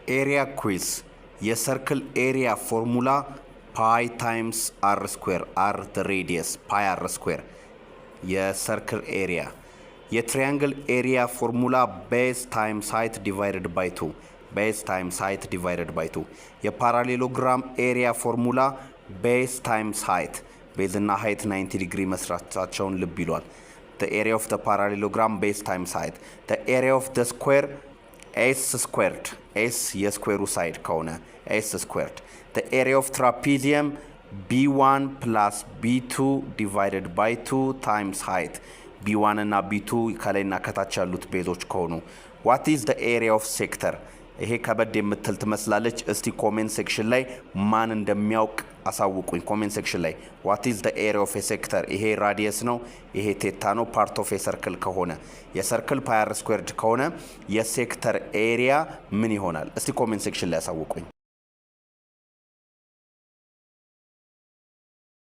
Area quiz. A circle area formula pi times r square. R the radius, pi r square. A circle area. A triangle area formula base times height divided by 2. Base times height divided by 2. A parallelogram area formula base times height. Base and height 90 degree መስራታቸውን ልብ ይሏል. The area of the parallelogram base times height. The area of the square s squared. S የስኩዌሩ ሳይድ ከሆነ s squared. The area of trapezium b1 plus b2 divided by 2 times height. b1 እና b2 ከላይና ከታች ያሉት ቤዞች ከሆኑ. What is the area of sector? ይሄ ከበድ የምትል ትመስላለች። እስቲ ኮሜንት ሴክሽን ላይ ማን እንደሚያውቅ አሳውቁኝ ኮሜንት ሴክሽን ላይ. What is the area of a sector? ይሄ ራዲየስ ነው፣ ይሄ ቴታ ነው። ፓርት ኦፍ የሰርክል ከሆነ የሰርክል ፓይ አር ስኩዌርድ ከሆነ የሴክተር ኤሪያ ምን ይሆናል? እስቲ ኮሜንት ሴክሽን ላይ አሳውቁኝ።